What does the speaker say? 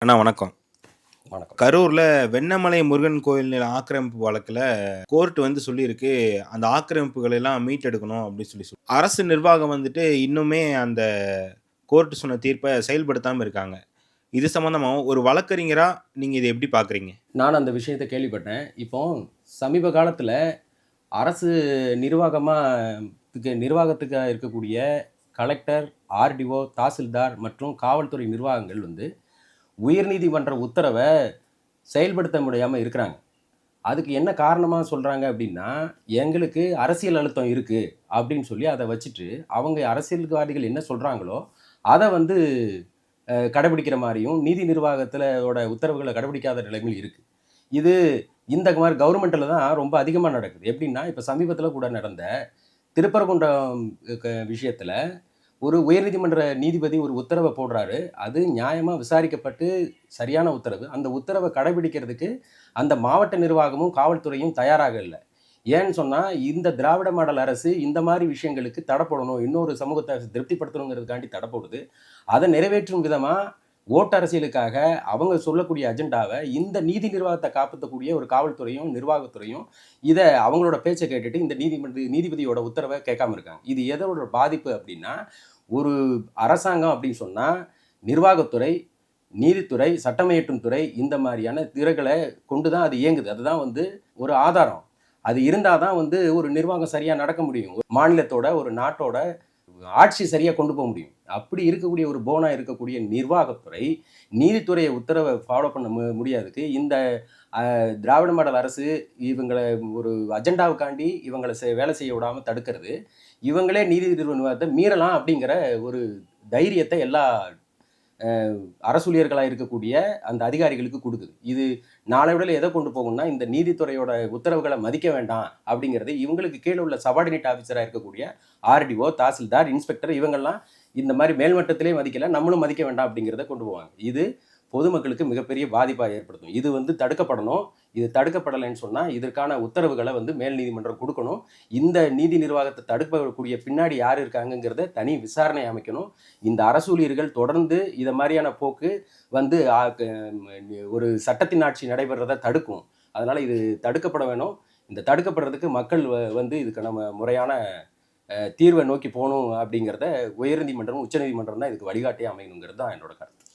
அண்ணா வணக்கம். வணக்கம். கரூர்ல வெண்ணமலை முருகன் கோயில் நில ஆக்கிரமிப்பு வழக்குல கோர்ட் சொல்லியிருக்கு, அந்த ஆக்கிரமிப்புகள எல்லாம் மீட்டெடுக்கணும் அப்படின்னு அரசு நிர்வாகம் இன்னுமே அந்த கோர்ட் சொன்ன தீர்ப்ப செயல்படுத்தாம இருக்காங்க. இது சம்பந்தமா ஒரு வழக்கறிஞரா நீங்க இத எப்படி பார்க்குறீங்க? நான் அந்த விஷயத்த கேள்விப்பட்டேன். இப்போ சமீப காலத்துல அரசு நிர்வாகமா நிர்வாகத்துக்கா இருக்கக்கூடிய கலெக்டர், ஆர்டிஓ, தாசில்தார் மற்றும் காவல்துறை நிர்வாகங்கள் உயர்நீதிமன்ற உத்தரவ செயல்படுத்த முடியாம இருக்கிறாங்க. அதுக்கு என்ன காரணமா சொல்றாங்க அப்படின்னா, எங்களுக்கு அரசியல் அழுத்தம் இருக்கு அப்படின்னு சொல்லி அத வச்சுட்டு, அவங்க அரசியல்வாதிகள் என்ன சொல்றாங்களோ, அத கடைபிடிக்கிற மாரியும், நீதி நிர்வாகத்திலோட உத்தரவுகள கடைபிடிக்காத நிலைமையில் இருக்கு. இது இந்த மாரி கவர்மெண்ட்ல தான் ரொம்ப அதிகமா நடக்குது. எப்படின்னா, இப்ப சமீபத்தில கூட நடந்த திருப்பரங்குன்றம் விஷயத்துல ஒரு உயர்நீதிமன்ற நீதிபதி ஒரு உத்தரவ போடுறாரு. அது நியாயமா விசாரிக்கப்பட்டு சரியான உத்தரவு. அந்த உத்தரவ கடைபிடிக்கிறதுக்கு அந்த மாவட்ட நிர்வாகமும், காவல்துறையும் தயாராக இல்ல. ஏன்னு சொன்னா, இந்த திராவிட மாடல் அரசு இந்த மாரி விஷயங்களுக்கு தடை போடணும். இன்னொரு சமூகத்த திருப்திப்படுத்தணுங்கிறதுக்காண்டி தடை போடுது. அத நிறைவேற்றும் விதமா ஓட்டு அரசியலுக்காக அவங்க சொல்லக்கூடிய அஜெண்டாவ இந்த நீதி நிர்வாகத்த காப்பாத்தக்கூடிய ஒரு காவல்துறையும், நிர்வாகத்துறையும் இத அவங்களோட பேச்ச கேட்டுட்டு இந்த நீதிபதியோட உத்தரவ கேட்காம இருக்காங்க. இது எதோட பாதிப்பு அப்படின்னா, ஒரு அரசாங்கம் அப்படின்னு சொன்னா நிர்வாகத்துறை, நீதித்துறை, சட்டம் இயற்றும் துறை இந்த மாரியான துறைகள கொண்டு தான் அது இயங்குது. அதுதான் ஒரு ஆதாரம். அது இருந்தா தான் ஒரு நிர்வாகம் சரியா நடக்க முடியும். ஒரு மாநிலத்தோட, ஒரு நாட்டோட ஆட்சி சரியா கொண்டு போக முடியும். அப்படி இருக்கக்கூடிய ஒரு போனா இருக்கக்கூடிய நிர்வாகத்துறை, நீதித்துறைய உத்தரவ ஃபாலோ பண்ண முடியாததுக்கு இந்த திராவிட மாடல் அரசு இவங்கள ஒரு அஜெண்டாவுக்காண்டி இவங்கள வேலை செய்ய விடாம தடுக்கிறது. இவங்களே நீதி நிறுவனத்த மீறலாம் அப்படிங்கிற ஒரு தைரியத்த எல்லா அரசூழியர்களா இருக்கக்கூடிய அந்த அதிகாரிகளுக்கு குடுக்குது. இது நாளடைவுல எத கொண்டு போகும்னா, இந்த நீதித்துறையோட உத்தரவுகள மதிக்க வேண்டாம் அப்படிங்கிறது இவங்களுக்கு கீழ உள்ள சபார்டினேட் ஆஃபீஸரா இருக்கக்கூடிய ஆர்டிஓ, தாசில்தார், இன்ஸ்பெக்டர் இவங்கெல்லாம் இந்த மாரி மேல்மட்டத்திலே மதிக்கல, நம்மளும் மதிக்க வேண்டாம் அப்படிங்கிறத கொண்டு போவாங்க. இது பொதுமக்களுக்கு மிகப்பெரிய பாதிப்பா ஏற்படுத்தும். இது தடுக்கப்படணும். இது தடுக்கப்படலைன்னு சொன்னா, இதற்கான உத்தரவுகள மேல் நீதிமன்றம் குடுக்கணும். இந்த நீதி நிர்வாகத்த தடுக்கக்கூடிய பின்னாடி யார் இருக்காங்கங்கிறத தனி விசாரணை அமைக்கணும். இந்த அரசூழியர்கள் தொடர்ந்து இத மாரியான போக்கு வந்து ஆ க ஒரு சட்டத்தின் ஆட்சி நடைபெறத தடுக்கும். அதனால இது தடுக்கப்பட வேணும். இந்த தடுக்கப்படுறதுக்கு மக்கள் இதுக்கு நம்ம முறையான தீர்வை நோக்கி போணும் அப்படிங்கிறத உயர்நீதிமன்றம், உச்சநீதிமன்றம் தான் இதுக்கு வழிகாட்டியா அமையணுங்கிறது தான் என்னோட கருத்து.